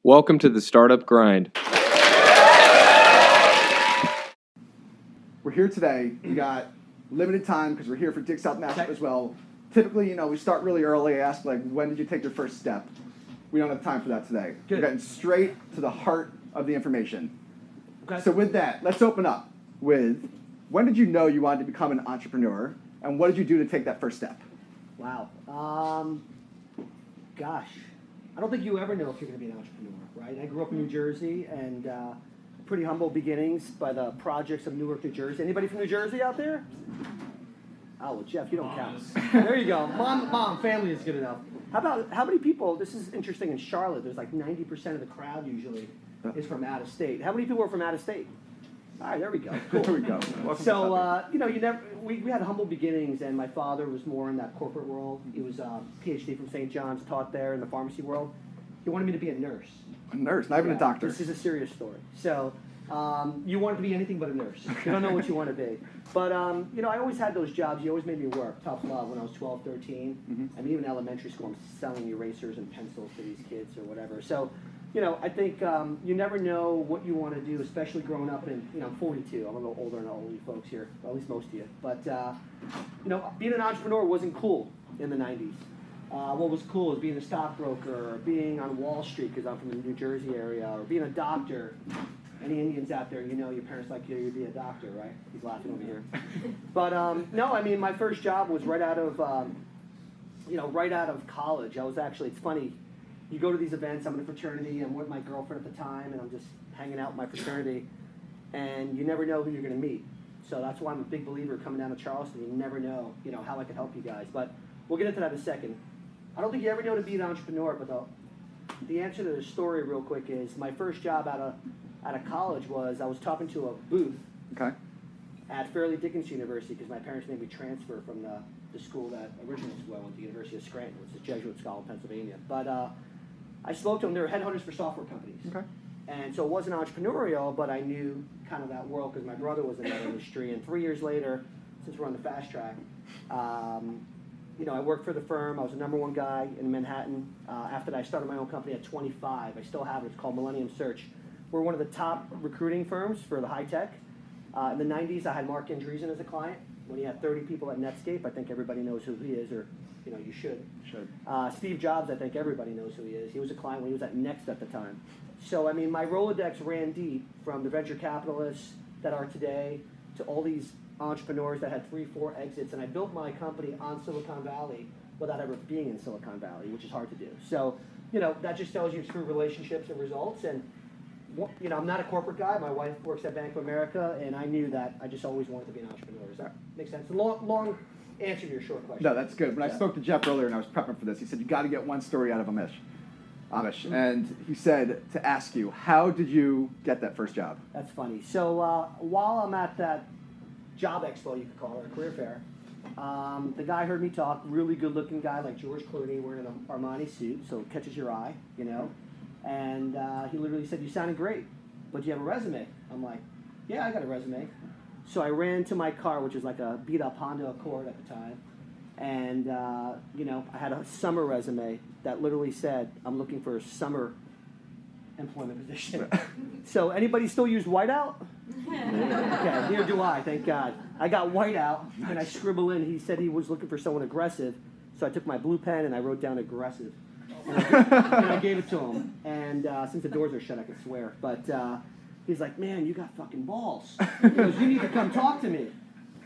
Welcome to the Startup Grind. We're here today. We got limited time because we're here for Dig South Matchup as well. Typically, we start really early. I ask, when did you take your first step? We don't have time for that today. Good. We're getting straight to the heart of the information. Okay. So with that, let's open up with, when did you know you wanted to become an entrepreneur, and what did you do to take that first step? Wow. Gosh. I don't think you ever know if you're going to be an entrepreneur, right? I grew up in New Jersey, and pretty humble beginnings by the projects of Newark, New Jersey. Anybody from New Jersey out there? Oh, well, Jeff, you don't count. There you go. Mom, family is good enough. How many people, this is interesting, in Charlotte, there's like 90% of the crowd usually is from out of state. How many people are from out of state? All right, there we go. Cool. There we go. So, we had humble beginnings, and my father was more in that corporate world. He was a PhD from St. John's, taught there in the pharmacy world. He wanted me to be a nurse. A nurse, not even a doctor. This is a serious story. So, you want to be anything but a nurse. You don't know what you want to be. But, I always had those jobs. You always made me work. Tough love when I was 12, 13. Mm-hmm. I mean, even elementary school, I'm selling erasers and pencils to these kids or whatever. So, I think you never know what you want to do, especially growing up in, I'm 42. I'm a little older than all you folks here, or at least most of you. But, being an entrepreneur wasn't cool in the 90s. What was cool is being a stockbroker, or being on Wall Street, because I'm from the New Jersey area, or being a doctor. Any Indians out there, your parents like you to be a doctor, right? He's laughing over here. But, my first job was right out of college. I was actually, it's funny, you go to these events, I'm in a fraternity, I'm with my girlfriend at the time, and I'm just hanging out with my fraternity, and you never know who you're going to meet. So that's why I'm a big believer coming down to Charleston. You never know, how I can help you guys. But we'll get into that in a second. I don't think you ever know to be an entrepreneur, but the answer to the story real quick is my first job out of college was I was talking to a booth at Fairleigh Dickinson University because my parents made me transfer from the school that original school I went to, University of Scranton, which is a Jesuit school in Pennsylvania. But I spoke to them. They were headhunters for software companies. Okay. And so it wasn't entrepreneurial, but I knew kind of that world because my brother was in that industry. And 3 years later, since we're on the fast track, I worked for the firm. I was the number one guy in Manhattan. After that, I started my own company at 25. I still have it. It's called Millennium Search. We're one of the top recruiting firms for the high tech. In the 90s, I had Mark Andreessen as a client. When he had 30 people at Netscape, I think everybody knows who he is, or you should. Steve Jobs, I think everybody knows who he is. He was a client when he was at Next at the time. So, my Rolodex ran deep from the venture capitalists that are today to all these entrepreneurs that had 3, 4 exits, and I built my company on Silicon Valley without ever being in Silicon Valley, which is hard to do. So, that just tells you through relationships and results. And I'm not a corporate guy. My wife works at Bank of America, and I knew that I just always wanted to be an entrepreneur. Does that make sense? Long answer to your short question. No, that's good. When I spoke to Jeff earlier and I was prepping for this, he said, you got to get one story out of Amish. And he said to ask you, how did you get that first job? That's funny. So while I'm at that job expo, you could call it, a career fair, the guy heard me talk, really good-looking guy like George Clooney wearing an Armani suit, so it catches your eye, And he literally said, you sounded great, but do you have a resume? I'm like, yeah, I got a resume. So I ran to my car, which was like a beat-up Honda Accord at the time. And, I had a summer resume that literally said, I'm looking for a summer employment position. So anybody still use whiteout? Okay, neither do I, thank God. I got whiteout, and I scribble in, he said he was looking for someone aggressive. So I took my blue pen and I wrote down aggressive. And I gave it to him. And since the doors are shut, I can swear. But he's like, man, you got fucking balls. He goes, you need to come talk to me.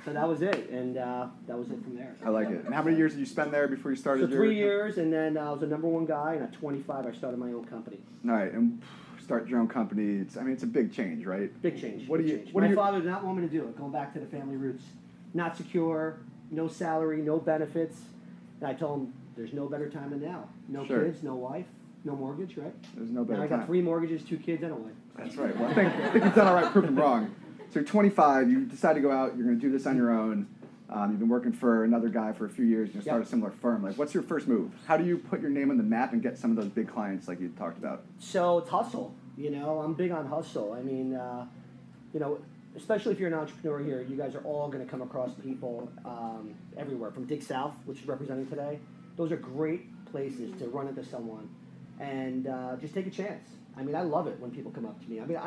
So that was it. And that was it from there. I like it. And how many years did you spend there before you started your... 3 years, and then I was the number one guy. And at 25, I started my own company. All right. And start your own company. It's a big change, right? Big change. My father did not want me to do it. Going back to the family roots. Not secure, no salary, no benefits. And I told him, there's no better time than now. No kids, no wife, no mortgage, right? There's no better time. I got 3 mortgages, 2 kids, and a wife. That's right. Well, I think you've done all right proving wrong. So you're 25, you decide to go out, you're going to do this on your own. You've been working for another guy for a few years, you're going to start a similar firm. What's your first move? How do you put your name on the map and get some of those big clients like you talked about? So it's hustle. I'm big on hustle. Especially if you're an entrepreneur here, you guys are all going to come across people everywhere. From Dig South, which is representing today, those are great places to run into someone and just take a chance. I mean, I love it when people come up to me. I mean,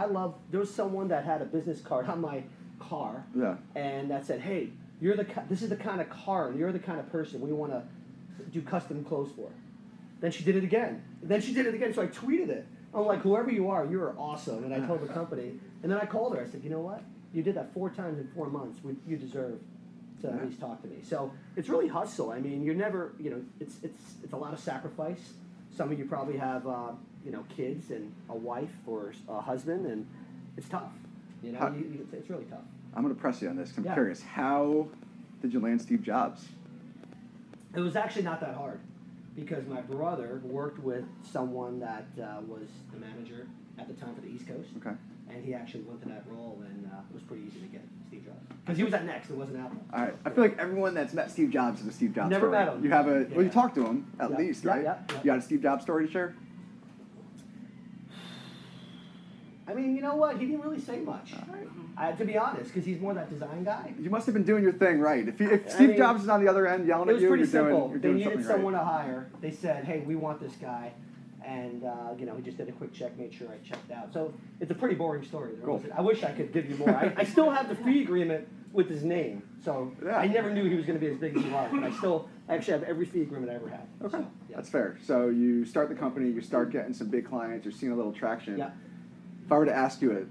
there was someone that had a business card on my car, and that said, "Hey, this is the kind of car, and you're the kind of person we want to do custom clothes for." Then she did it again. So I tweeted it. I'm like, "Whoever you are, you're awesome." And I told the company, and then I called her. I said, "You know what? You did that 4 times in 4 months. You deserve to at least talk to me." So it's really hustle. I mean, you're never, it's a lot of sacrifice. Some of you probably have, kids and a wife or a husband, and it's tough. It's really tough. I'm going to press you on this. I'm Yeah. curious. How did you land Steve Jobs? It was actually not that hard because my brother worked with someone that was the manager at the time for the East Coast. Okay. And he actually went to that role, and it was pretty easy to get Steve Jobs. Because he was at Next, it wasn't Apple. All right. I feel like everyone that's met Steve Jobs has a Steve Jobs Never story. met him. You have Yeah. well, you talked to him at Yeah. least, Yeah, right? yeah. You got a Steve Jobs story to share? I mean, you know what? He didn't really say much. To be honest, because he's more that design guy. You must have been doing your thing right. If Steve Jobs is on the other end yelling It at was you, pretty you're simple. you're They doing needed something someone right. to hire. They said, "Hey, we want this guy," and he just did a quick check, made sure I checked out. So it's a pretty boring story. Cool. I wish I could give you more. I still have the fee agreement with his name, so Yeah. I never knew he was going to be as big as he was. But I actually have every fee agreement I ever had. Okay. So, yeah. That's fair. So you start the company, you start getting some big clients, you're seeing a little traction. Yeah. If I were to ask you at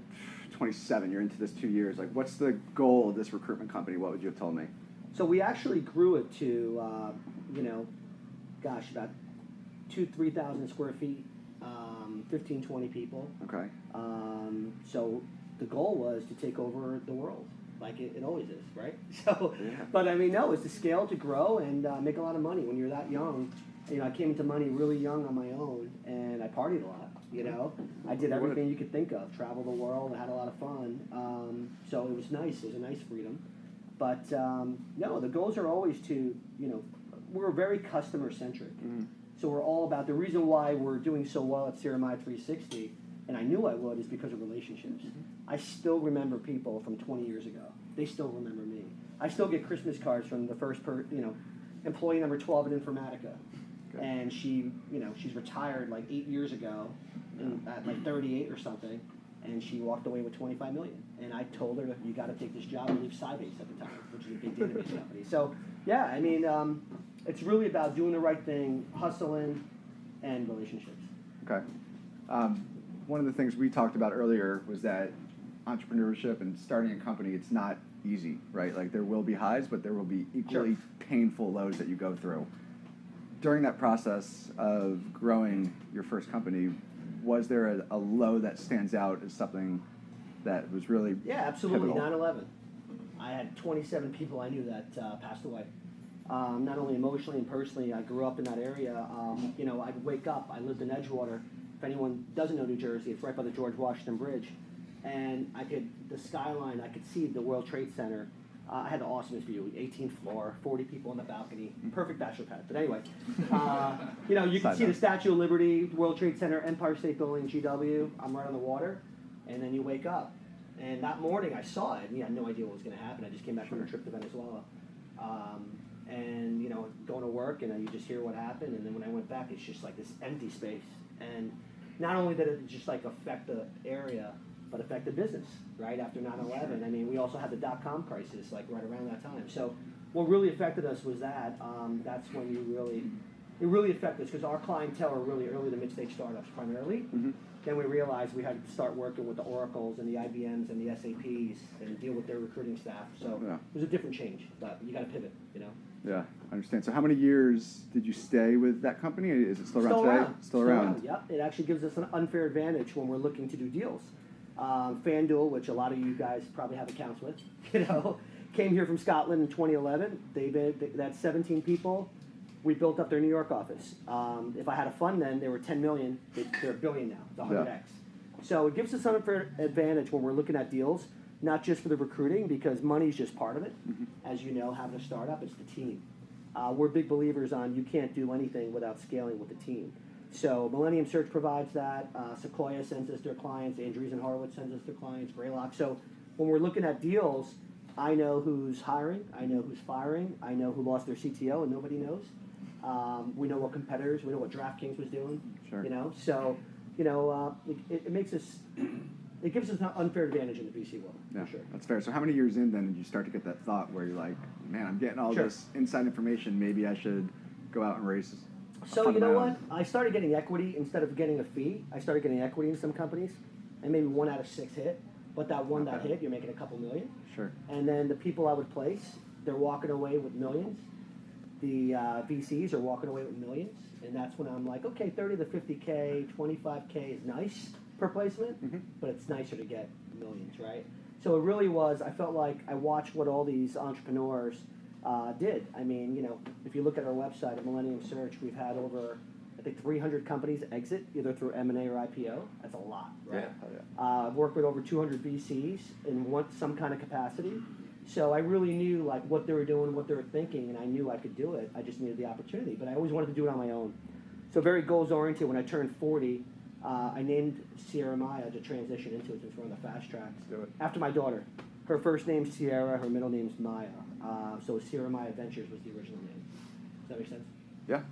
27, you're into this 2 years, like what's the goal of this recruitment company? What would you have told me? So we actually grew it to, about 3,000 square feet, 15, 20 people. Okay. So the goal was to take over the world, like it always is, right? So, Yeah. but I mean, no, it's to scale, to grow, and make a lot of money. When you're that young, I came into money really young on my own, and I partied a lot. I did everything you could think of, traveled the world, I had a lot of fun. So it was nice. It was a nice freedom. But no, the goals are always to, we're very customer centric. Mm-hmm. So we're all about, the reason why we're doing so well at SierraMaya360, and I knew I would, is because of relationships. Mm-hmm. I still remember people from 20 years ago. They still remember me. I still get Christmas cards from the first employee number 12 at Informatica. Okay. And she's retired like 8 years ago, at like 38 or something, and she walked away with $25 million. And I told her, you got to take this job and leave Sybase at the time, which is a big database company. So yeah, I mean, it's really about doing the right thing, hustling, and relationships. Okay. One of the things we talked about earlier was that entrepreneurship and starting a company, it's not easy, right? Like there will be highs, but there will be equally painful lows that you go through. During that process of growing your first company, was there a low that stands out as something that was really Yeah, absolutely. pivotal? 9/11. I had 27 people I knew that passed away. Not only emotionally and personally, I grew up in that area. I'd wake up. I lived in Edgewater. If anyone doesn't know New Jersey, it's right by the George Washington Bridge. And the skyline, I could see the World Trade Center. I had the awesomest view, 18th floor, 40 people on the balcony, perfect bachelor pad. But anyway, you can see the Statue of Liberty, World Trade Center, Empire State Building, GW. I'm right on the water, and then you wake up. And that morning I saw it, and I had no idea what was going to happen. I just came back from a trip to Venezuela. Going to work, and you just hear what happened. And then when I went back, it's just like this empty space. And not only did it just like affect the area, but affect the business, right, after 9/11. I mean, we also had the dot-com crisis, like, right around that time. So what really affected us was that. That's when it really affected us, because our clientele are really early to mid-stage startups primarily. Mm-hmm. Then we realized we had to start working with the Oracles and the IBMs and the SAPs and deal with their recruiting staff. So Yeah. it was a different change, but you got to pivot, Yeah, I understand. So how many years did you stay with that company? Is it still around today? Still around. Yep. It actually gives us an unfair advantage when we're looking to do deals. FanDuel, which a lot of you guys probably have accounts with, came here from Scotland in 2011. That's 17 people. We built up their New York office. If I had a fund then, they were 10 million. They're a billion now. It's 100x. So it gives us an unfair advantage when we're looking at deals, not just for the recruiting, because money is just part of it. Mm-hmm. As you know, having a startup, it's the team. We're big believers on you can't do anything without scaling with the team. So Millennium Search provides that. Sequoia sends us their clients. Andreessen Horowitz sends us their clients. Greylock. So when we're looking at deals, I know who's hiring. I know who's firing. I know who lost their CTO and nobody knows. We know what competitors, we know what DraftKings was doing. Sure. You know, so it makes us, it gives us an unfair advantage in the VC world. Yeah, For sure. that's fair. So how many years in then did you start to get that thought where you're like, man, I'm getting all Sure. this inside information. Maybe I should go out and raise. So you know what? I started getting equity instead of getting a fee. I started getting equity in some companies, and maybe 1 out of 6 hit. But that one that hit, you're making a couple million. Sure. And then the people I would place, they're walking away with millions. The VCs are walking away with millions, and that's when I'm like, okay, 30 to 50K, 25K is nice per placement, but it's nicer to get millions, right? So it really was. I felt like I watched what all these entrepreneurs did. I mean, you know, if you look at our website at Millennium Search, we've had over, I think, 300 companies exit either through M&A or IPO. That's a lot, right? I've worked with over 200 VCs in some kind of capacity. So I really knew like what they were doing, what they were thinking, and I knew I could do it. I just needed the opportunity. But I always wanted to do it on my own. So very goals oriented. When I turned 40, I named SierraMaya to transition into it since we're on the fast tracks. Do it. After my daughter. Her first name's Sierra, her middle name's Maya. So SierraMaya Ventures was the original name. Does that make sense? Yeah.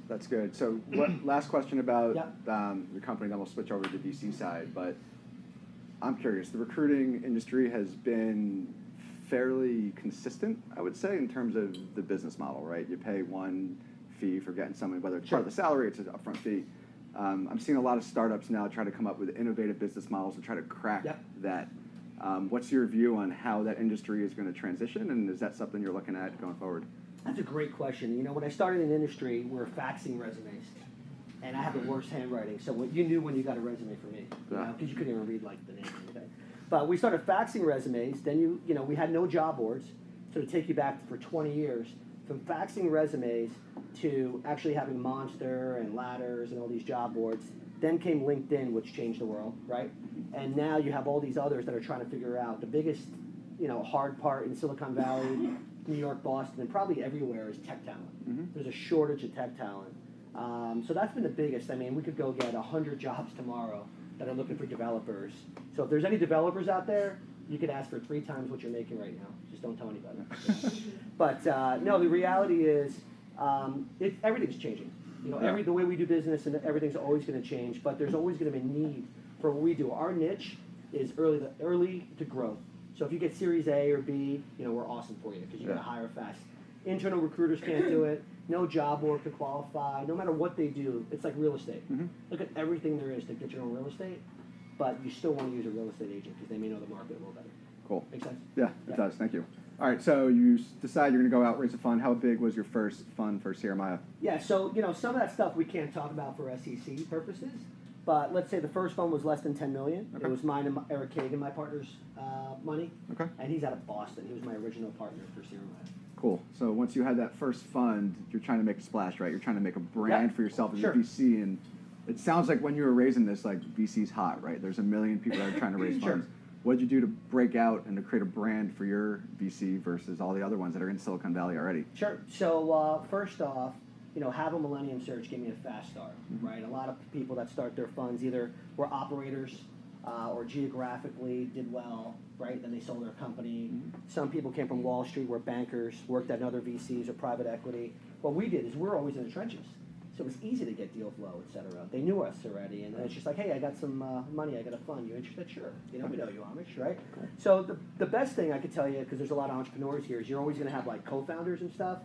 That's good. So last question about Yeah. your company, then we'll switch over to the VC side. But I'm curious, the recruiting industry has been fairly consistent, I would say, in terms of the business model, right? You pay one fee for getting someone, whether it's part of the salary, it's an upfront fee. I'm seeing a lot of startups now try to come up with innovative business models and try to crack that. What's your view on how that industry is going to transition, and is that something you're looking at going forward? That's a great question. You know, when I started in the industry, we were faxing resumes, and I have the worst handwriting. So you knew when you got a resume from me, because you couldn't even read like the name or anything. But we started faxing resumes. Then we had no job boards, so to take you back for 20 years, from faxing resumes to actually having Monster and Ladders and all these job boards. Then came LinkedIn, which changed the world, right? And now you have all these others that are trying to figure out the biggest, hard part in Silicon Valley, New York, Boston, and probably everywhere is tech talent. There's a shortage of tech talent. So that's been the biggest. I mean, we could go get 100 jobs tomorrow that are looking for developers. So if there's any developers out there, you could ask for 3 times what you're making right now. Just don't tell anybody. But no, the reality is everything's changing. The way we do business and everything's always going to change, but there's always going to be a need for what we do. Our niche is early to growth. So if you get Series A or B, we're awesome for you because you got to hire fast. Internal recruiters can't do it. No job board to qualify. No matter what they do, it's like real estate. Look at everything there is to get your own real estate, but you still want to use a real estate agent because they may know the market a little better. Cool. Make sense? Yeah, it does. Thank you. All right, so you decide you're going to go out, raise a fund. How big was your first fund for SierraMaya? Yeah, so, some of that stuff we can't talk about for SEC purposes, but let's say the first fund was less than $10 million. Okay. It was mine and Eric Kagan, my partner's money. Okay. And he's out of Boston. He was my original partner for SierraMaya. Cool. So once you had that first fund, you're trying to make a splash, right? You're trying to make a brand for yourself as a VC, and it sounds like when you were raising this, like VC's hot, right? There's a million people that are trying to raise funds. What did you do to break out and to create a brand for your VC versus all the other ones that are in Silicon Valley already? Sure. So first off, have a Millennium Search gave me a fast start, right? A lot of people that start their funds either were operators or geographically did well, right? Then they sold their company. Some people came from Wall Street, were bankers, worked at other VCs or private equity. What we did is we're always in the trenches. So it was easy to get deal flow, et cetera. They knew us already, and it's just like, hey, I got some money, I got a fund. You interested? Sure. We know you Amish, right? Cool. So the best thing I could tell you, because there's a lot of entrepreneurs here, is you're always going to have like co-founders and stuff.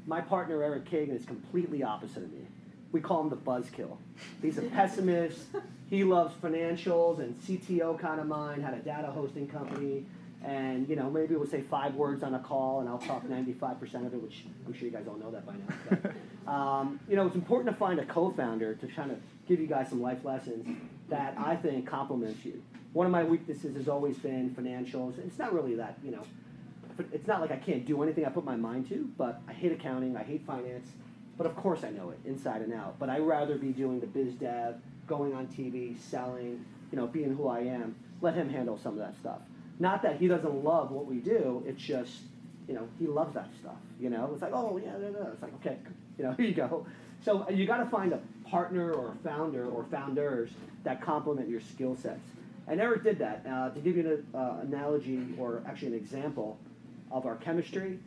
My partner, Eric Kagan, is completely opposite of me. We call him the buzzkill. He's a pessimist. He loves financials and CTO kind of mind, had a data hosting company. And, maybe we'll say 5 words on a call, and I'll talk 95% of it, which I'm sure you guys all know that by now. But, it's important to find a co-founder to kind of give you guys some life lessons that I think complements you. One of my weaknesses has always been financials. It's not really that, it's not like I can't do anything I put my mind to, but I hate accounting, I hate finance. But of course I know it inside and out. But I'd rather be doing the biz dev, going on TV, selling, being who I am. Let him handle some of that stuff. Not that he doesn't love what we do, it's just, he loves that stuff, It's like, oh, yeah, it's like, okay, here you go. So you got to find a partner or a founder or founders that complement your skill sets. And Eric did that. To give you an analogy or actually an example of our chemistry,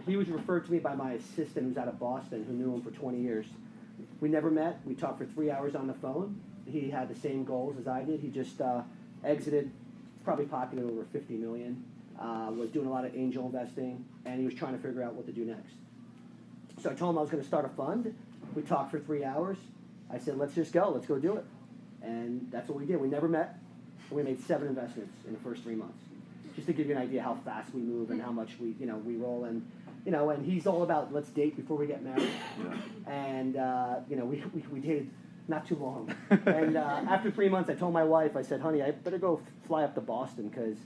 He was referred to me by my assistant who's out of Boston, who knew him for 20 years. We never met. We talked for 3 hours on the phone. He had the same goals as I did. He just exited, probably pocketed over $50 million, was doing a lot of angel investing, and he was trying to figure out what to do next. So I told him I was going to start a fund. We talked for 3 hours. I said, let's just go. Let's go do it. And that's what we did. We never met. We made 7 investments in the first 3 months. Just to give you an idea how fast we move and how much we roll. And, and he's all about let's date before we get married. And, we dated not too long. And after 3 months, I told my wife, I said, honey, I better go fly up to Boston because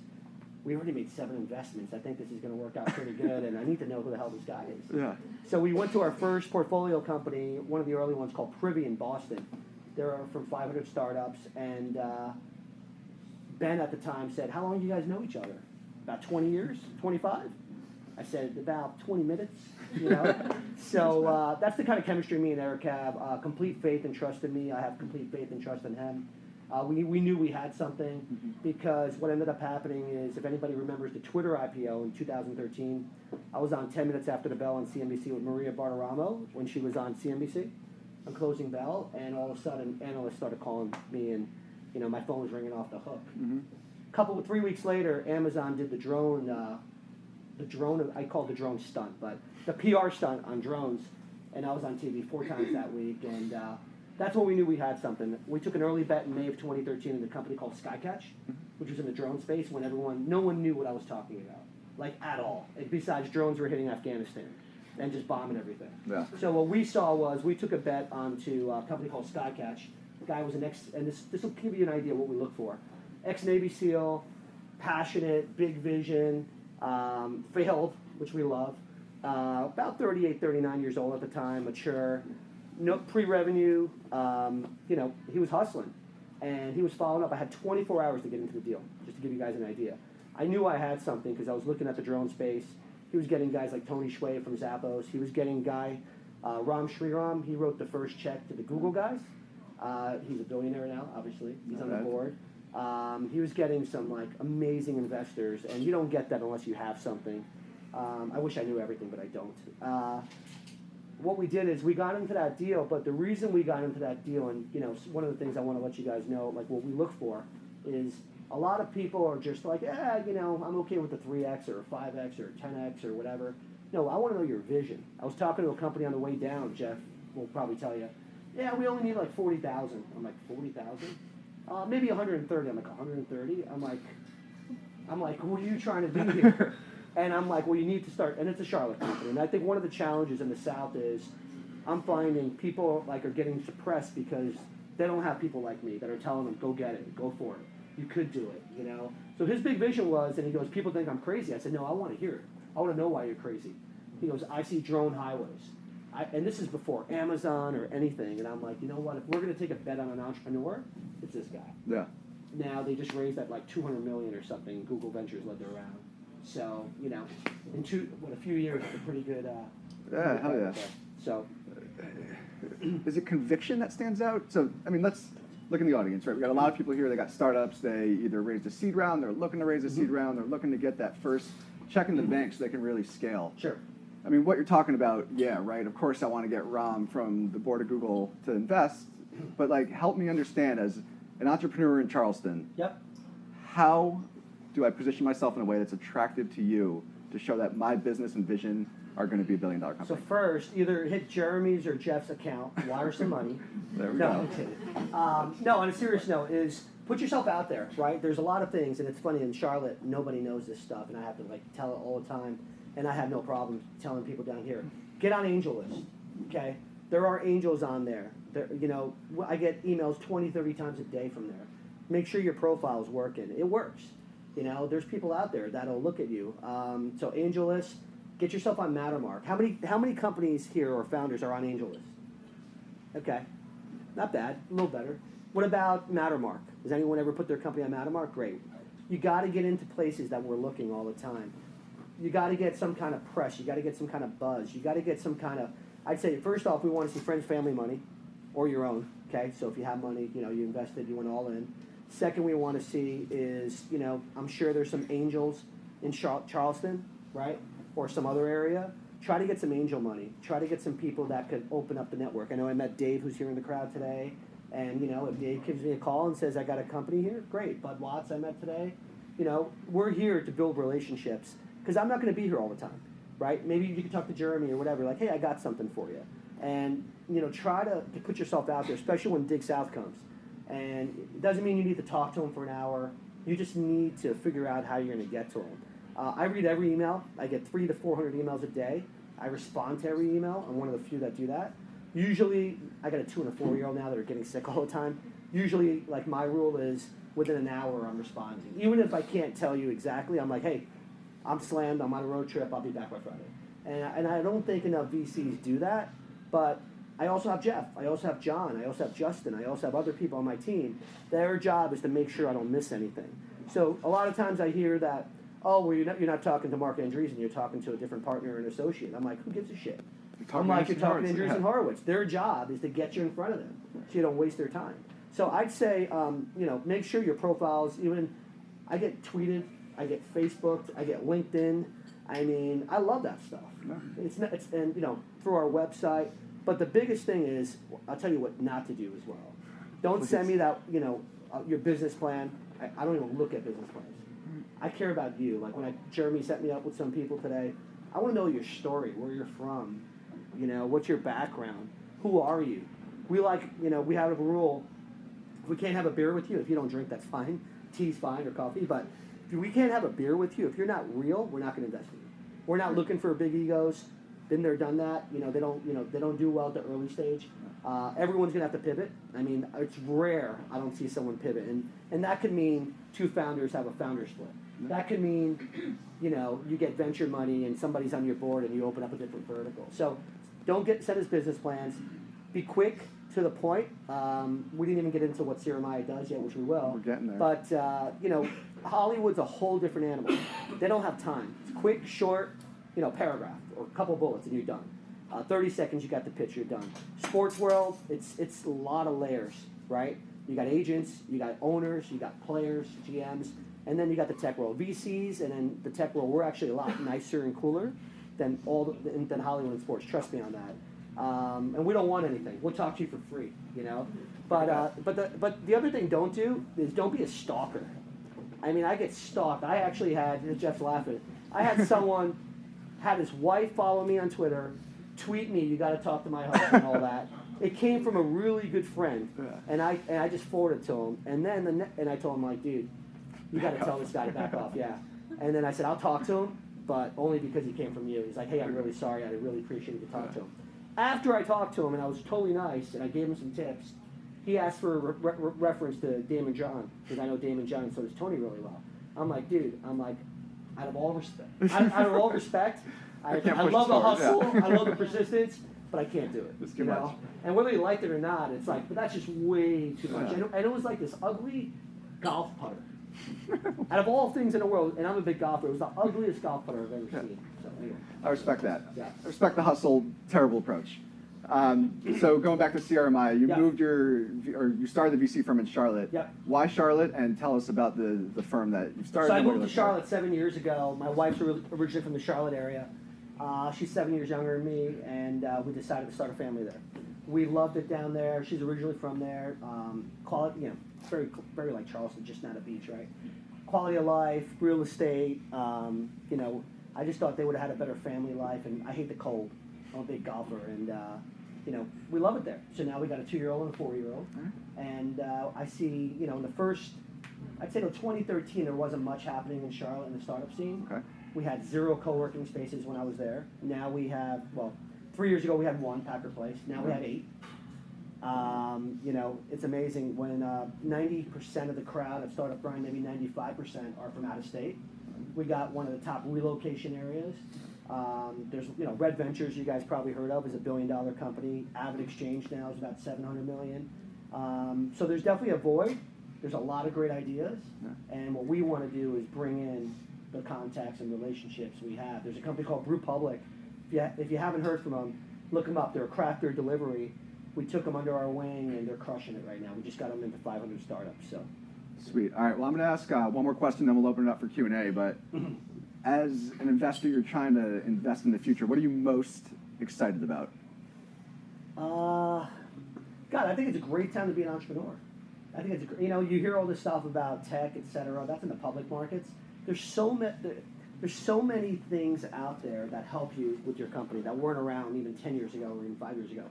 we already made 7 investments. I think this is going to work out pretty good, and I need to know who the hell this guy is. Yeah. So we went to our first portfolio company, one of the early ones called Privy in Boston. They're from 500 startups, and Ben at the time said, how long do you guys know each other? About 20 years? 25? I said, about 20 minutes, So that's the kind of chemistry me and Eric have. Complete faith and trust in me. I have complete faith and trust in him. We knew we had something because what ended up happening is, if anybody remembers the Twitter IPO in 2013, I was on 10 minutes after the bell on CNBC with Maria Bartiromo when she was on CNBC on Closing Bell, and all of a sudden analysts started calling me, and my phone was ringing off the hook. 3 weeks later, Amazon did the drone, I call it the drone stunt, but the PR stunt on drones, and I was on TV 4 times that week, and that's when we knew we had something. We took an early bet in May of 2013 in a company called Skycatch, which was in the drone space when no one knew what I was talking about, like at all. Besides, drones were hitting Afghanistan and just bombing everything. Yeah. So what we saw was we took a bet onto a company called Skycatch. The guy was an and this will give you an idea what we look for. Ex-Navy SEAL, passionate, big vision, failed, which we love. About 38, 39 years old at the time, mature. No pre-revenue, he was hustling, and he was following up. I had 24 hours to get into the deal, just to give you guys an idea. I knew I had something because I was looking at the drone space. He was getting guys like Tony Hsieh from Zappos. He was getting Ram Shriram. He wrote the first check to the Google guys. He's a billionaire now, obviously. He's on the board. He was getting some amazing investors, and you don't get that unless you have something. I wish I knew everything, but I don't. What we did is we got into that deal, but the reason we got into that deal, and one of the things I want to let you guys know, what we look for is a lot of people are just like, I'm okay with the 3x or 5x or 10x or whatever. No, I want to know your vision. I was talking to a company on the way down, Jeff will probably tell you, yeah, we only need 40,000. I'm like, 40,000? Maybe 130. I'm like, 130? I'm like, what are you trying to do here? And I'm like, well, you need to start, and it's a Charlotte company. And I think one of the challenges in the South is I'm finding people are getting suppressed because they don't have people like me that are telling them, go get it, go for it. You could do it, So his big vision was, and he goes, people think I'm crazy. I said, no, I want to hear it. I want to know why you're crazy. He goes, I see drone highways. And this is before Amazon or anything. And I'm like, you know what? If we're going to take a bet on an entrepreneur, it's this guy. Yeah. Now they just raised that $200 million or something. Google Ventures led their round. So, in a few years, it's a pretty good. Yeah, hell yeah. So, is it conviction that stands out? So, let's look in the audience, right? We got a lot of people here. They got startups. They either raised a seed round, they're looking to raise a seed round, they're looking to get that first check in the bank so they can really scale. Sure. What you're talking about, yeah, right. Of course, I want to get Ram from the board of Google to invest, but help me understand as an entrepreneur in Charleston. Yep. How do I position myself in a way that's attractive to you to show that my business and vision are going to be $1 billion company? So first, either hit Jeremy's or Jeff's account, wire some money. There we no, go. I'm kidding. No, on a serious note, is put yourself out there, right? There's a lot of things, and it's funny, in Charlotte, nobody knows this stuff, and I have to tell it all the time, and I have no problem telling people down here. Get on AngelList, okay? There are angels on there. I get emails 20, 30 times a day from there. Make sure your profile is working. It works. There's people out there that'll look at you. So AngelList, get yourself on Mattermark. How many companies here or founders are on AngelList? Okay, not bad, a little better. What about Mattermark? Does anyone ever put their company on Mattermark? Great. You got to get into places that we're looking all the time. You got to get some kind of press. You got to get some kind of buzz. You got to get some kind of. I'd say first off, we want to see friends, family money, or your own. Okay, so if you have money, you invested, you went all in. Second, we want to see is, I'm sure there's some angels in Charleston, right? or some other area, try to get some angel money. Try to get some people that could open up the network. I know I met Dave, who's here in the crowd today, and if Dave gives me a call and says I got a company here, great. Bud Watts I met today. We're here to build relationships because I'm not going to be here all the time, right? Maybe you can talk to Jeremy or whatever, like, hey, I got something for you, and try to put yourself out there, especially when Dig South comes. And it doesn't mean you need to talk to him for an hour. You just need to figure out how you're going to get to him. I read every email. I get 300 to 400 emails a day. I respond to every email. I'm one of the few that do that. Usually, I got a 2 and a 4-year-old now that are getting sick all the time. Usually, like, my rule is within an hour I'm responding. Even if I can't tell you exactly, I'm like, hey, I'm slammed. I'm on a road trip. I'll be back by Friday. And I don't think enough VCs do that. But I also have Jeff. I also have John. I also have Justin. I also have other people on my team. Their job is to make sure I don't miss anything. So a lot of times I hear that, oh, well, you're not talking to Mark Andreessen. You're talking to a different partner or an associate. I'm like, who gives a shit? I'm like, you're talking to Andreessen Horowitz. Their job is to get you in front of them so you don't waste their time. So I'd say, make sure your profiles, I get tweeted, I get Facebooked, I get LinkedIn. I mean, I love that stuff. And through our website. But the biggest thing is, I'll tell you what not to do as well. Don't send me that, your business plan. I don't even look at business plans. I care about you. Like when Jeremy set me up with some people today, I want to know your story, where you're from, what's your background, who are you? We we have a rule. If we can't have a beer with you, if you don't drink, that's fine. Tea's fine or coffee, but if we can't have a beer with you, if you're not real, we're not going to invest in you. We're not looking for big egos. Been there, done that. They don't do well at the early stage. Everyone's gonna have to pivot. I mean, it's rare I don't see someone pivot, and that could mean 2 founders have a founder split. That could mean, you get venture money and somebody's on your board and you open up a different vertical. So, don't send us business plans. Be quick to the point. We didn't even get into what SierraMaya does yet, which we will. We're getting there. But Hollywood's a whole different animal. They don't have time. It's quick, short. Paragraph or a couple bullets and you're done. 30 seconds, you got the pitch, you're done. Sports world, it's a lot of layers, right? You got agents, you got owners, you got players, GMs, and then you got the tech world. VCs and then the tech world, we're actually a lot nicer and cooler than than Hollywood and sports. Trust me on that. And we don't want anything. We'll talk to you for free, But the other thing don't do is don't be a stalker. I mean, I get stalked. I actually had, Jeff's laughing, I had someone had his wife follow me on Twitter, tweet me, you got to talk to my husband and all that. It came from a really good friend, and I just forwarded it to him. And then I told him, like, dude, you got to tell this guy to back off, yeah. And then I said, I'll talk to him, but only because he came from you. He's like, hey, I'm really sorry. I'd really appreciate you to talk to him. After I talked to him, and I was totally nice, and I gave him some tips, he asked for a reference to Damon John, because I know Damon John and so does Tony really well. I'm like, dude, out of all respect, I love the hustle, I love the persistence, but I can't do it. It's too much. And whether you liked it or not, it's like, but that's just way too much. And it was like this ugly golf putter. Out of all things in the world, and I'm a big golfer, it was the ugliest golf putter I've ever seen. So anyway. I respect that. Yeah. I respect the hustle, terrible approach. So going back to SierraMaya, you started the VC firm in Charlotte. Yep. Why Charlotte? And tell us about the firm that you started. So I moved to Charlotte 7 years ago. My wife's originally from the Charlotte area. She's 7 years younger than me, and we decided to start a family there. We loved it down there. She's originally from there. Quality, very very like Charleston, just not a beach, right? Quality of life, real estate. I just thought they would have had a better family life, and I hate the cold. I'm a big golfer, and we love it there. So now we got a 2-year-old and a 4-year-old, and I see, in the first, I'd say till 2013, there wasn't much happening in Charlotte in the startup scene. Okay. We had 0 co-working spaces when I was there. Now we have, 3 years ago we had 1, Packer Place. Now we have 8. It's amazing when 90% of the crowd at Startup Grind, maybe 95% are from out of state. We got one of the top relocation areas. There's, Red Ventures, you guys probably heard of, is a $1 billion company. Avid Exchange now is about $700 million. So there's definitely a void. There's a lot of great ideas, and what we want to do is bring in the contacts and relationships we have. There's a company called Brew Public. If you haven't heard from them, look them up. They're a craft beer delivery. We took them under our wing, and they're crushing it right now. We just got them into 500 startups. So. Sweet. All right. Well, I'm going to ask one more question, then we'll open it up for Q&A. But As an investor, you're trying to invest in the future. What are you most excited about? God, I think it's a great time to be an entrepreneur. I think it's, you hear all this stuff about tech, et cetera. That's in the public markets. There's so many things out there that help you with your company that weren't around even 10 years ago or even 5 years ago.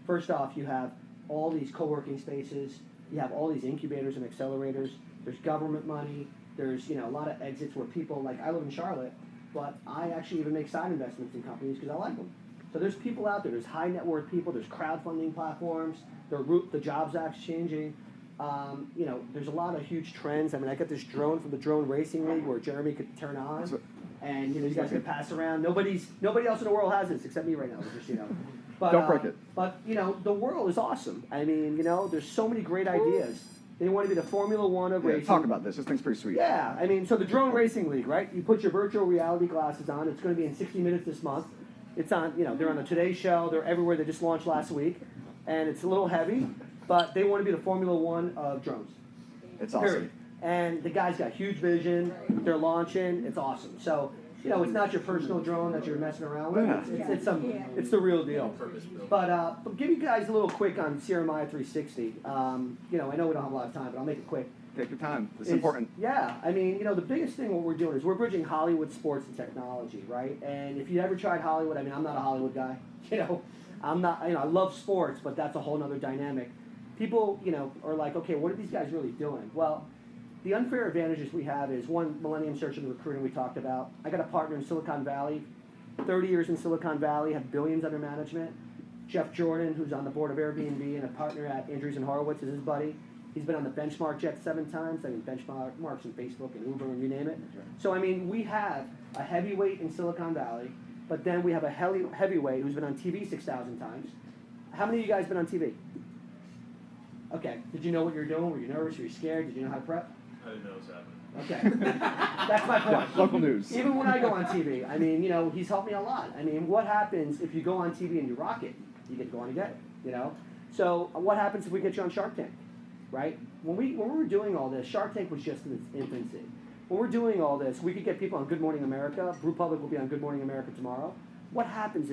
First off, you have all these co-working spaces. You have all these incubators and accelerators. There's government money. There's a lot of exits where people, like I live in Charlotte, but I actually even make side investments in companies because I like them. So there's people out there. There's high net worth people. There's crowdfunding platforms. The Jobs Act's changing. There's a lot of huge trends. I mean, I got this drone from the Drone Racing League where Jeremy could turn on, and you guys could pass around. Nobody else in the world has this except me right now. Just But, don't break it. But the world is awesome. I mean, there's so many great ideas. They want to be the Formula One of racing. Talk about this. This thing's pretty sweet. Yeah, I mean, so the Drone Racing League, right? You put your virtual reality glasses on. It's going to be in 60 Minutes this month. It's on, they're on the Today Show. They're everywhere. They just launched last week, and it's a little heavy, but they want to be the Formula One of drones. It's awesome. Period. And the guy's got huge vision. They're launching. It's awesome. So, it's not your personal drone that you're messing around with. Yeah. It's the real deal. But give you guys a little quick on SierraMaya360. I know we don't have a lot of time, but I'll make it quick. Take your time. It's important. Yeah, I mean, the biggest thing what we're doing is we're bridging Hollywood, sports, and technology, right? And if you ever tried Hollywood, I mean, I'm not a Hollywood guy. I'm not. I love sports, but that's a whole other dynamic. People, are like, okay, what are these guys really doing? Well, the unfair advantages we have is one, Millennium Search and Recruiting we talked about. I got a partner in Silicon Valley, 30 years in Silicon Valley, have billions under management. Jeff Jordan, who's on the board of Airbnb and a partner at Andreessen Horowitz, is his buddy. He's been on the benchmark jet 7 times. I mean, benchmarks in Facebook and Uber and you name it. So, I mean, we have a heavyweight in Silicon Valley, but then we have a heavyweight who's been on TV 6,000 times. How many of you guys been on TV? Okay. Did you know what you were doing? Were you nervous? Were you scared? Did you know how to prep? I didn't know it was happening. Okay. That's my point. Local news. Even when I go on TV, I mean, he's helped me a lot. I mean, what happens if you go on TV and you rock it? You get to go on again, So what happens if we get you on Shark Tank, right? When we were doing all this, Shark Tank was just in its infancy. When we're doing all this, we could get people on Good Morning America. Brew Public will be on Good Morning America tomorrow. What happens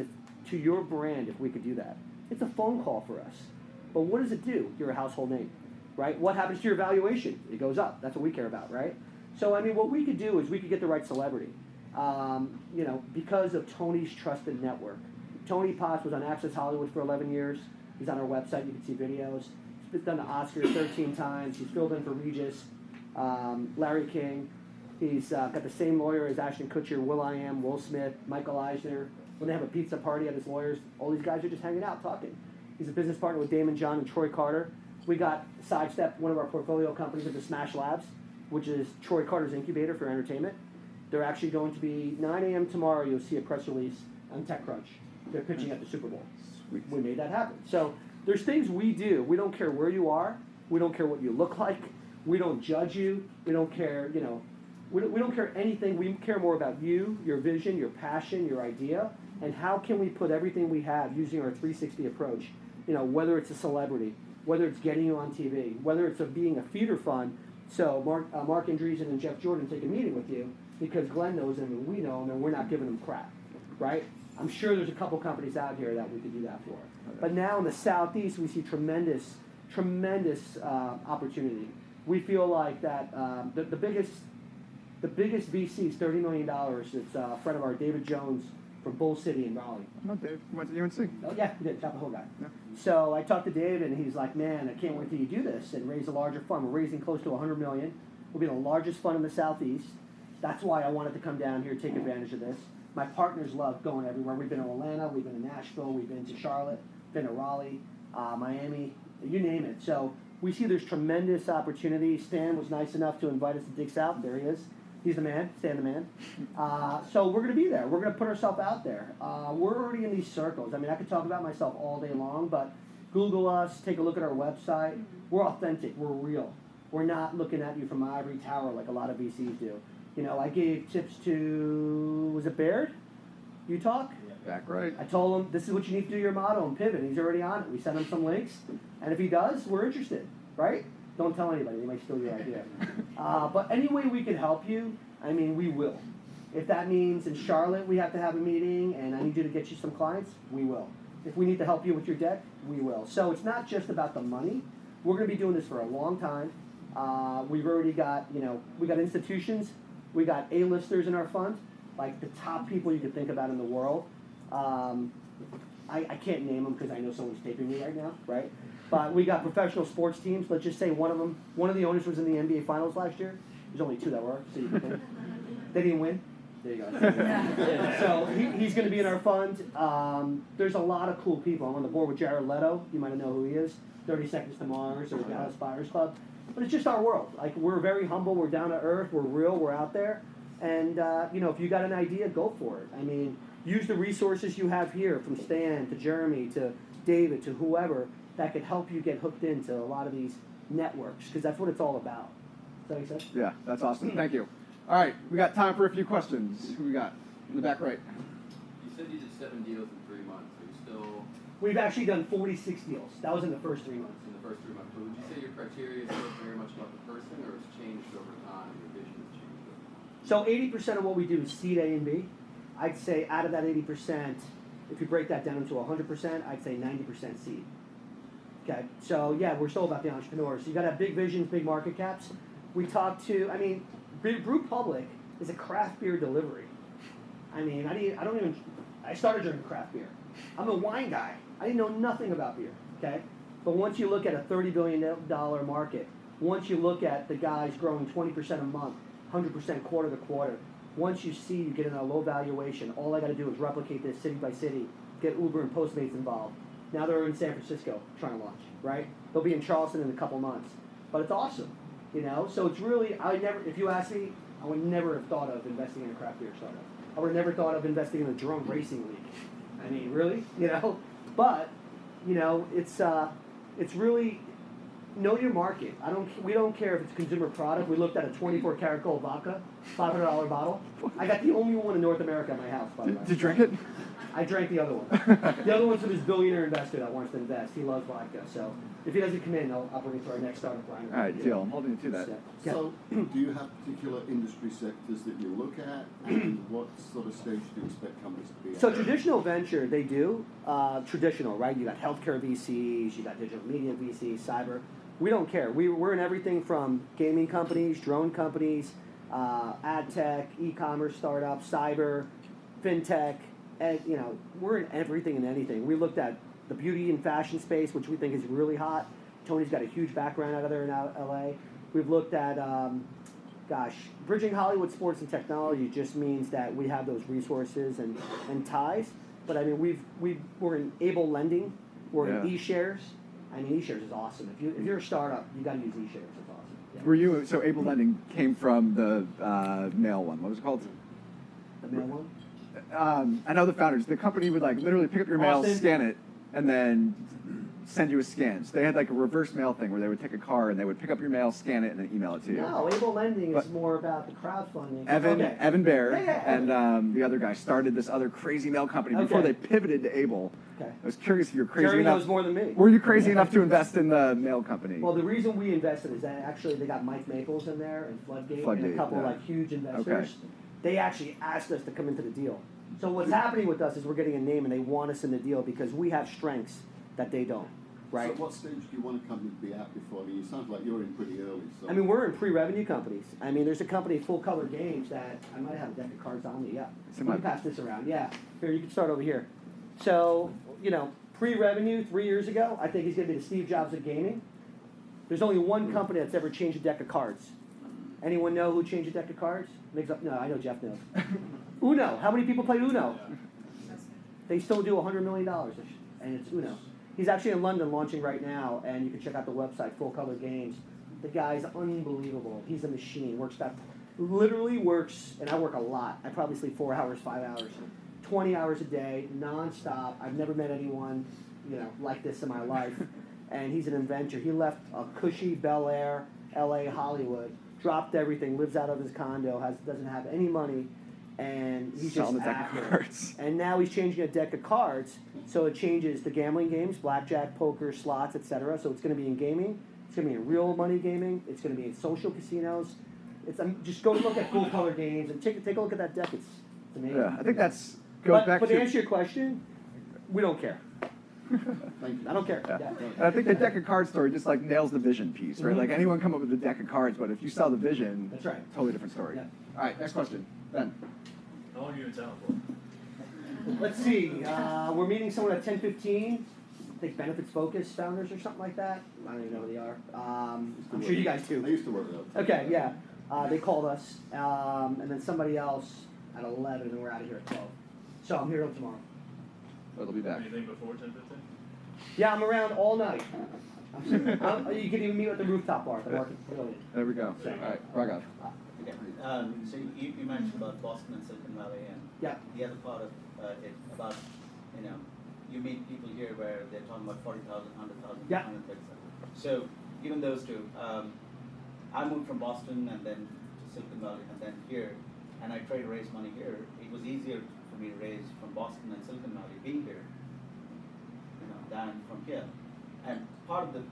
to your brand if we could do that? It's a phone call for us. But what does it do? You're a household name, right? What happens to your valuation? It goes up. That's what we care about, right? So, I mean, what we could do is we could get the right celebrity, because of Tony's trusted network. Tony Potts was on Access Hollywood for 11 years. He's on our website. You can see videos. He's done the Oscars 13 times. He's filled in for Regis, Larry King. He's got the same lawyer as Ashton Kutcher, Will.i.am, Will Smith, Michael Eisner. When they have a pizza party at his lawyers, all these guys are just hanging out talking. He's a business partner with Damon John and Troy Carter. We got Sidestep, one of our portfolio companies, into Smash Labs, which is Troy Carter's incubator for entertainment. They're actually going to be 9 a.m. tomorrow. You'll see a press release on TechCrunch. They're pitching at the Super Bowl. Sweet. We made that happen. So there's things we do. We don't care where you are. We don't care what you look like. We don't judge you. We don't care, we don't care anything. We care more about you, your vision, your passion, your idea, and how can we put everything we have using our 360 approach, whether it's a celebrity, whether it's getting you on TV, whether it's being a feeder fund. So Mark Andreessen and Jeff Jordan take a meeting with you because Glenn knows them and we know them and we're not giving them crap, right? I'm sure there's a couple companies out here that we could do that for. But now in the Southeast, we see tremendous opportunity. We feel like that the biggest VC is $30 million. It's a friend of ours, David Jones, from Bull City in Raleigh. Oh, Dave, you went to UNC. Oh, yeah, he did. Chapel Hill guy. Yeah. So I talked to Dave, and he's like, man, I can't wait till you do this and raise a larger fund. We're raising close to $100 million. We'll be the largest fund in the Southeast. That's why I wanted to come down here, take advantage of this. My partners love going everywhere. We've been to Atlanta, we've been to Nashville, we've been to Charlotte, been to Raleigh, Miami, you name it. So we see there's tremendous opportunity. Stan was nice enough to invite us to Dig South. There he is. He's the man, Stan the man. So we're going to be there. We're going to put ourselves out there. We're already in these circles. I mean, I could talk about myself all day long, but Google us, take a look at our website. We're authentic. We're real. We're not looking at you from an ivory tower like a lot of VCs do. I gave tips to, was it Baird? You talk? Back right. I told him, this is what you need to do your motto and pivot. He's already on it. We sent him some links. And if he does, we're interested, right? Don't tell anybody. They might steal your idea. But any way we can help you, I mean, we will. If that means in Charlotte we have to have a meeting and I need you to get you some clients, we will. If we need to help you with your deck, we will. So it's not just about the money. We're going to be doing this for a long time. We've already got, we got institutions. We got A-listers in our fund, like the top people you could think about in the world. I can't name them because I know someone's taping me right now, right? But we got professional sports teams. Let's just say one of the owners was in the NBA Finals last year. There's only two that were, so you can think. They didn't win. There you go. So he's going to be in our fund. There's a lot of cool people. I'm on the board with Jared Leto. You might know who he is. 30 Seconds to Mars or Dallas Buyers Club. But it's just our world. Like, we're very humble. We're down to earth. We're real. We're out there. And, if you got an idea, go for it. I mean, use the resources you have here, from Stan to Jeremy to David to whoever, that could help you get hooked into a lot of these networks, because that's what it's all about. Does that make sense? Yeah, that's awesome. Thank you. All right, we got time for a few questions. Who we got? In the back right. You said you did 7 deals in 3 months. Are you still We've actually done 46 deals. That was in the first 3 months. in the first 3 months? But would you say your criteria is still very much about the person, or it's changed over time? Your vision has changed over time? So 80% of what we do is seed A and B. I'd say out of that 80%, if you break that down into 100%, I'd say 90% seed. Okay, so yeah, we're still about the entrepreneurs. So you got to have big visions, big market caps. We talk to, Brew Public is a craft beer delivery. I started drinking craft beer. I'm a wine guy. I didn't know nothing about beer, okay? But once you look at a $30 billion market, once you look at the guys growing 20% a month, 100% quarter to quarter, once you see you get in a low valuation, all I got to do is replicate this city by city, get Uber and Postmates involved. Now they're in San Francisco trying to launch, right? They'll be in Charleston in a couple months. But it's awesome, So it's really, if you ask me, I would never have thought of investing in a craft beer startup. I would have never thought of investing in a drone racing league. Really, But, it's really, know your market. We don't care if it's a consumer product. We looked at a 24 karat gold vodka, $500 bottle. I got the only one in North America at my house, by the way. Did you drink it? I drank the other one. The other one's for this billionaire investor that wants to invest. He loves vodka. So if he doesn't come in, I'll bring it to our next startup grinder. All right, deal. I'm holding you to that. Yeah. So, do you have particular industry sectors that you look at, and what sort of stage do you expect companies to be at? So traditional venture, they do. Traditional, right? You got healthcare VCs, you got digital media VCs, cyber. We don't care. We're in everything from gaming companies, drone companies, ad tech, e-commerce startups, cyber, fintech. And, we're in everything and anything. We looked at the beauty and fashion space, which we think is really hot. Tony's got a huge background out of there in LA. We've looked at, bridging Hollywood sports and technology just means that we have those resources and ties. But we're in Able Lending. We're in eShares. eShares is awesome. If you're a startup, you got to use eShares. It's awesome. Yeah. So Able Lending came from the mail one. What was it called? The mail one? I know the founders. The company would literally pick up your mail, Austin? scan it, and then send you a scan. So they had a reverse mail thing where they would take a car and they would pick up your mail, scan it, and then email it to you. No, Able Lending is more about the crowdfunding. Evan Baer Evan. and the other guy started this other crazy mail company before they pivoted to Able. Okay. I was curious if you're crazy Jeremy enough. knows more than me. Were you crazy enough to invest in the mail company? Well, the reason we invested is that actually they got Mike Maples in there and Floodgate and a couple huge investors. Okay. They actually asked us to come into the deal. So what's happening with us is we're getting a name and they want us in the deal because we have strengths that they don't, right? So what stage do you want a company to be at before? It sounds like you're in pretty early. So. We're in pre-revenue companies. There's a company, Full Color Games, that I might have a deck of cards on me. Yeah, let me pass this around. Yeah, here, you can start over here. So, pre-revenue 3 years ago, I think he's going to be the Steve Jobs of gaming. There's only one company that's ever changed a deck of cards. Anyone know who changed a deck of cards? No, I know Jeff knows. Uno. How many people play Uno? They still do $100 million, and it's Uno. He's actually in London launching right now, and you can check out the website, Full Color Games. The guy's unbelievable. He's a machine. Literally works, and I work a lot. I probably sleep 4 hours, 5 hours, 20 hours a day, nonstop. I've never met anyone, like this in my life. And he's an inventor. He left a cushy Bel Air, LA, Hollywood, dropped everything, lives out of his condo, doesn't have any money, and he's just selling a deck of cards. And now he's changing a deck of cards, so it changes the gambling games, blackjack, poker, slots, etc. So it's going to be in gaming, it's going to be in real money gaming, it's going to be in social casinos. It's just go look at full color games and take a look at that deck. It's amazing. Yeah, I think that's goes back but to. to answer your question, we don't care. Thank you. I don't care. Yeah. Yeah. And I think the deck of cards story just like nails the vision piece, right? Mhm. Like anyone come up with a deck of cards, but if you sell the vision, That's right. totally different story. Yeah. All right, next question, Ben. How long are you in town for? Let's see. We're meeting someone at 10:15. I think Benefits Focus founders or something like that. I don't even know who they are. I'm sure you guys do. I used to work there. Okay, yeah. They called us, and then somebody else at 11, and we're out of here at 12. So I'm here till tomorrow. It'll be back. Anything before 10:15? Yeah, I'm around all night. You can even meet at the rooftop bar. I'm working. Brilliant. There we go. All right, Raghav. Okay. So you mentioned about Boston and Silicon Valley, and Yeah. the other part of it about, you meet people here where they're talking about 40,000, 100,000, Yeah. 100,000. So given those two, I moved from Boston and then to Silicon Valley and then here, and I tried to raise money here. It was easier for me to raise from Boston and Silicon Valley being here, than from here. And part of the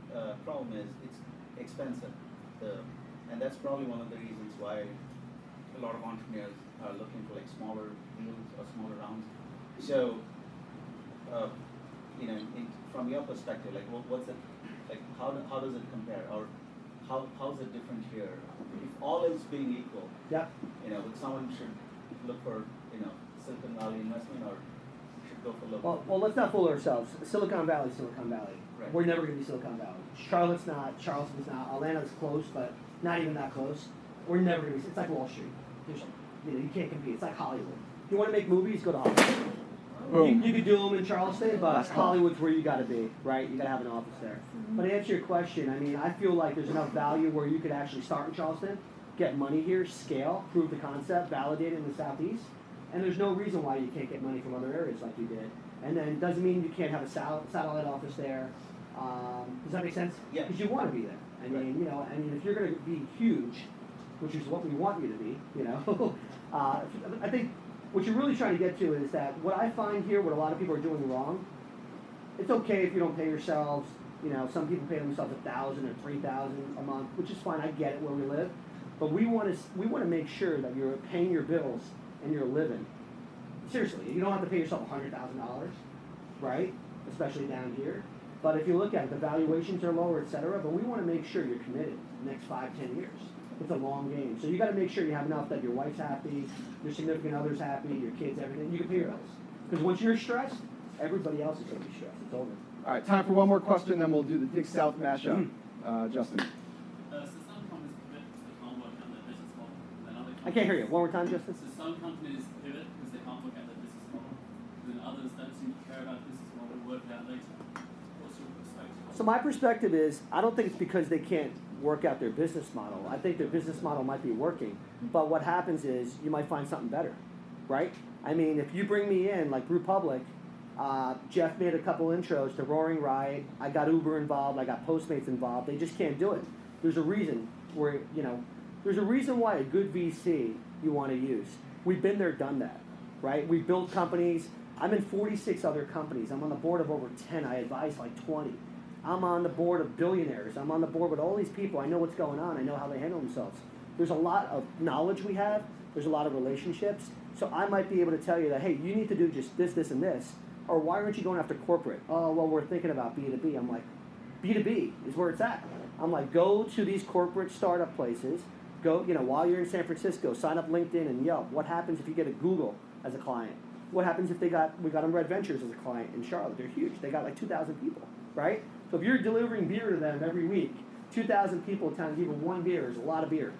problem is it's expensive, and that's probably one of the reasons why a lot of entrepreneurs are looking for like smaller deals or smaller rounds. So, from your perspective, like what's it, like how does it compare, or how's it different here? If all else being equal, Yeah. would someone should look for Silicon Valley investment or should go for local? Well, let's not fool ourselves. Silicon Valley, Silicon Valley. Right. We're never going to be Silicon Valley. Charlotte's not. Charleston's not. Atlanta's close, but not even that close. We're never going to be. It's like Wall Street. You can't compete. It's like Hollywood. If you want to make movies, go to Hollywood. Boom. You could do them in Charleston, but Last call. Hollywood's where you got to be, right? You got to have an office there. But to answer your question, I mean, I feel like there's enough value where you could actually start in Charleston, get money here, scale, prove the concept, validate it in the Southeast, and there's no reason why you can't get money from other areas like you did. And then it doesn't mean you can't have a satellite office there. Does that make sense? Yeah. Because you want to be there. I mean, if you're going to be huge, which is what we want you to be, I think what you're really trying to get to is that what I find here, what a lot of people are doing wrong, it's okay if you don't pay yourselves. Some people pay themselves $1,000 or $3,000 a month, which is fine. I get it where we live, but we want to make sure that you're paying your bills and you're living. Seriously, you don't have to pay yourself $100,000, right? Especially down here. But if you look at it, the valuations are lower, et cetera. But we want to make sure you're committed the next 5-10 years. It's a long game. So you got to make sure you have enough that your wife's happy, your significant other's happy, your kids, everything. You can pay your bills. Because once you're stressed, everybody else is going to be stressed. It's over. All right, time for one more question, then we'll do the Dig South mashup. Justin. So some companies pivot because they can't work out their business model. Then other I can't hear you. One more time, Justin. So some companies pivot because they can't work out their business model. Then others don't seem to care about business model, work it out later. What's your perspective? So my perspective is, I don't think it's because they can't work out their business model. I think their business model might be working, but what happens is you might find something better, right? I mean, if you bring me in, like Brew Public, Jeff made a couple intros to Roaring Riot. I got Uber involved. I got Postmates involved. They just can't do it. There's a reason where, there's a reason why a good VC you want to use. We've been there, done that, right? We built companies. I'm in 46 other companies. I'm on the board of over 10. I advise like 20. I'm on the board of billionaires. I'm on the board with all these people. I know what's going on. I know how they handle themselves. There's a lot of knowledge we have. There's a lot of relationships. So I might be able to tell you that, hey, you need to do just this, this, and this. Or why aren't you going after corporate? Oh, well, we're thinking about B2B. I'm like, B2B is where it's at. I'm like, go to these corporate startup places. Go, while you're in San Francisco, sign up LinkedIn and Yelp. What happens if you get a Google as a client? What happens if we got them Red Ventures as a client in Charlotte? They're huge. They got like 2,000 people, right? So if you're delivering beer to them every week, 2,000 people times even one beer is a lot of beer,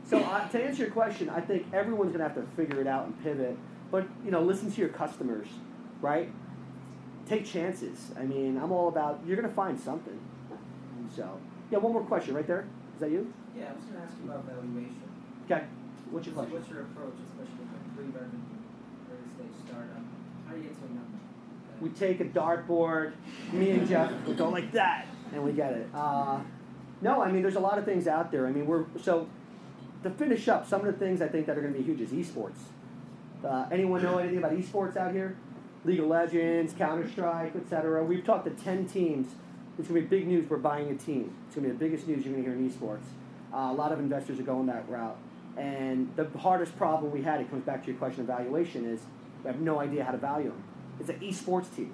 So to answer your question, I think everyone's going to have to figure it out and pivot. But, listen to your customers, right? Take chances. I mean, I'm all about, you're going to find something. So, yeah, one more question right there. Is that you? Yeah, I was going to ask you about valuation. Okay. What's your question? What's your approach, especially with a pre-revenue, early-stage startup? How do you get to a number? We take a dartboard, me and Jeff, we go like that, and we get it. No, I mean, there's a lot of things out there. I mean, so to finish up, some of the things I think that are going to be huge is esports. Anyone know anything about esports out here? League of Legends, Counter-Strike, etc. We've talked to 10 teams. It's going to be big news. We're buying a team. It's going to be the biggest news you're going to hear in esports. A lot of investors are going that route. And the hardest problem we had, it comes back to your question of valuation, is we have no idea how to value them. It's an esports team,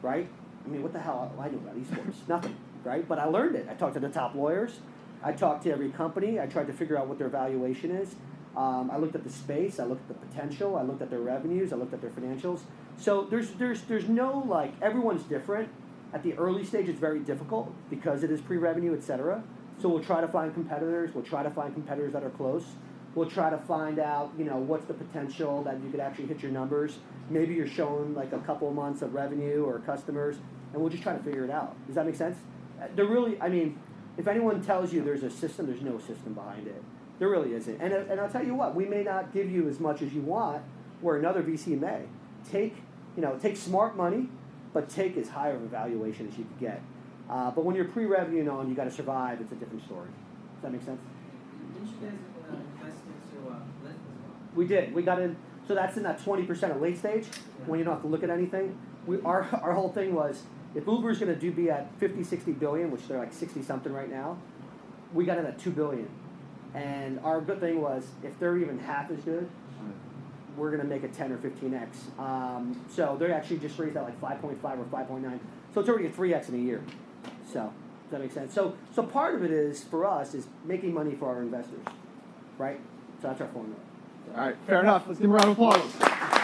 right? I mean, what the hell do I know about esports? Nothing, right? But I learned it. I talked to the top lawyers. I talked to every company. I tried to figure out what their valuation is. I looked at the space. I looked at the potential. I looked at their revenues. I looked at their financials. So there's no, like, everyone's different. At the early stage, it's very difficult because it is pre-revenue, et cetera. So we'll try to find competitors. We'll try to find competitors that are close. We'll try to find out, what's the potential that you could actually hit your numbers. Maybe you're showing like a couple of months of revenue or customers, and we'll just try to figure it out. Does that make sense? If anyone tells you there's a system, there's no system behind it. There really isn't. And I'll tell you what, we may not give you as much as you want, where another VC may. Take smart money, but take as high of a valuation as you could get. But when you're pre-revenue and you got to survive, it's a different story. Does that make sense? Didn't you guys invest into Lyft as well? We did. We got in. So that's in that 20% of late stage when you don't have to look at anything. Our whole thing was, if Uber's going to be at 50, 60 billion, which they're like 60 something right now, we got in at 2 billion. And our good thing was, if they're even half as good, we're going to make it 10 or 15x. So they actually just raised that like 5.5 or 5.9. So it's already a 3x in a year. So does that make sense? So part of it is, for us, is making money for our investors, right? So that's our formula. All right, fair enough. Let's give him a round of applause.